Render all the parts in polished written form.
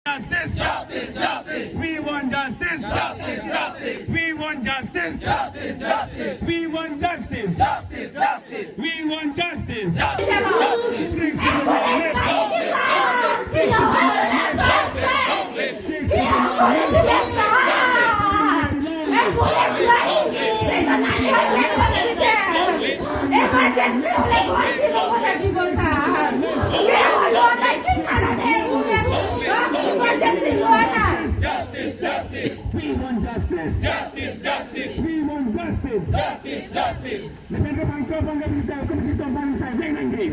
Justice, justice, justice. We want justice, justice, justice. We want justice, justice, justice. We want justice, justice, justice. We want justice, justice, We want justice, justice, justice. We want justice, justice, justice. Dipendra phangcho panggabegitu komisi bangsa veng nangi.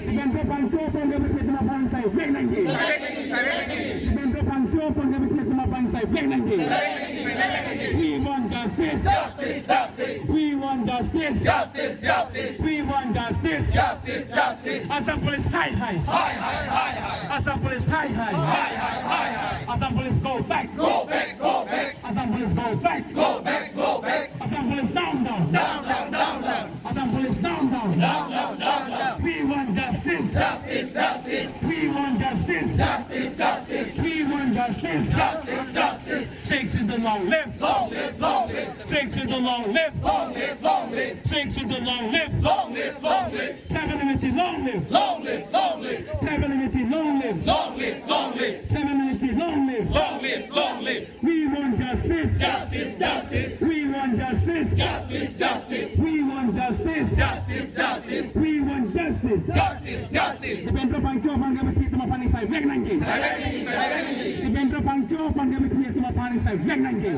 Dipendra phangcho panggabegitu bangsa veng nangi. Dipendra phangcho panggabegitu bangsa veng nangi. We want justice, justice, justice. We want justice, justice, justice. We want justice, justice, justice. Assam police high, high, high, high, high, high. Assam police high, high, high, high, high, high. Assam police go back, go back, go back. Assam police go back, go back, go back. Assam police down, down, down, down, down, down. Assam police down, down, down, down, down, down. We want justice, justice, justice. We want justice, justice, justice. We want justice, justice, justice. Shakes in the long live, long live, long live. Shakes in the long live, long live, long live. Shakes in the long live, long live, long live. Travelability, long live, long live, long live. Travelability, long live, long live, long live. Travelability, long live, long live, long live. We want justice, justice, justice. We want justice, justice, justice. We want justice, justice, justice. We want justice, justice, justice. Dipendra phangcho panggabegitu mapani sai veng nangi. Dipendra phangcho panggabegitu mapani sai veng nangi.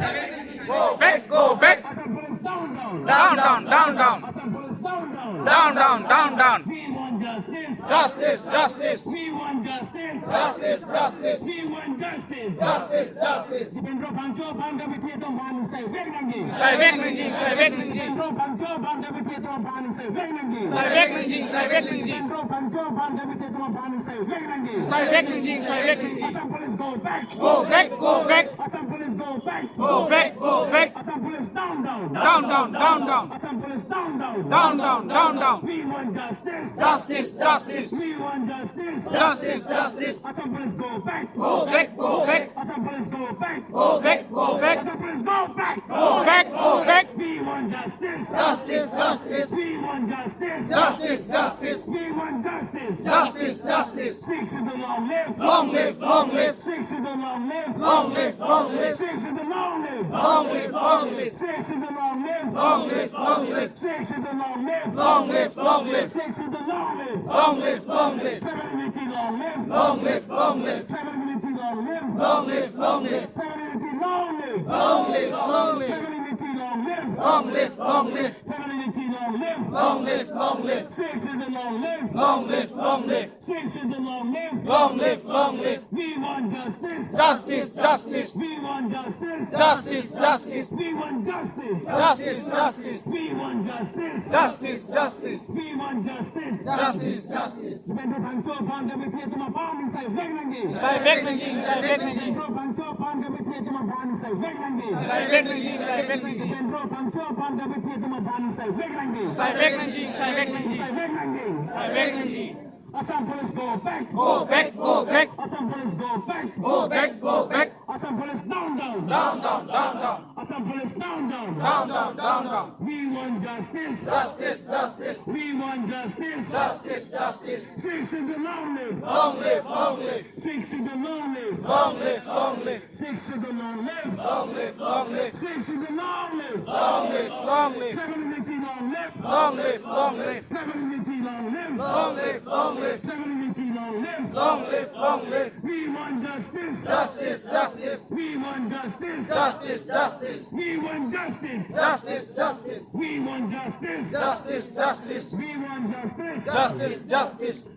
Go back, go back. Assam police down, down, Down, down, down, down. Assam police down, down, Down, down, down, down. We want justice, Justice, justice. we want justice, Justice, justice. we want justice. Justice, justice. Dipendra phangcho panggabegitu mapani sai veng nangi. Sai veng nangjing, sai veng nangjing. Dipendra phangcho panggabegitu mapani sai veng nangi. Sai veng nangjing, sai veng nangjing. Dipendra phangcho panggabegitu mapani sai veng nangi. Sai veng nangjing, sai veng nangjing. Assam police go back, Go back, go back. Assam police go back, Go back, go back. Assam police down, down, Down, down, down, down. Assam police down, down, Down, down, down, down. We want justice, Justice, justice. we want justice, Justice, justice. Assam police go back, Go back, go back. Assam police go back, Go back, go back. Assam police go back, Go back, go back. we want justice, Justice, justice. we want justice, Justice, justice. we want justice, Justice, justice. Six in the long live, Long live, long live. six in the long live, Long live, long live. six in the long live, Long live, long live. six in the long live, Long live, long live. six in the long live, Long live, long live. six in the long live, Long live, long live. Travelability long live, Long live, long live. Travelability long live, Long live, long live. Travelability long live, Long live, long live. Travelability long live, Long live, long live. Travelability long live, Long live, long live. six in the long live, Long live, long live. six in the long live, Long live, long live. we want justice, Justice, justice. we want justice, Justice, justice. we want justice, Justice, justice. we want justice, Justice, justice. we want justice. Justice, justice. Dipendra phangcho panggabegitu mapani sai veng nangi. Sai veng nangjing, sai veng nangjing. Dipendra phangcho panggabegitu mapani sai veng nangi. Sai veng nangjing, sai veng nangjing. Dipendra phangcho panggabegitu mapani sai veng nangi. Sai veng nangjing, sai veng nangjing. Sai veng nangi. Sai veng nangjing. Assam police go back. Go back, go back. Assam police go back. Go back, go back. Assam police down, down. Down, down, down, down. Assam police down, down. Down, down, down, down. We want justice. Justice, justice. We want justice. Justice, justice. Six in the long live. Long live, long live. Six in the long live. Long live, long live. Six in the long live. Long live, long live. Six in the long live. Long live, long live. Travelability long live. Long live, long live. Travelability long live. Long live, long live. Travelability long live. Long live, long live. We want justice. Justice, justice. We want justice. Justice, justice. We want justice. Justice, justice. We want justice. Justice, justice. We want justice. Justice, justice.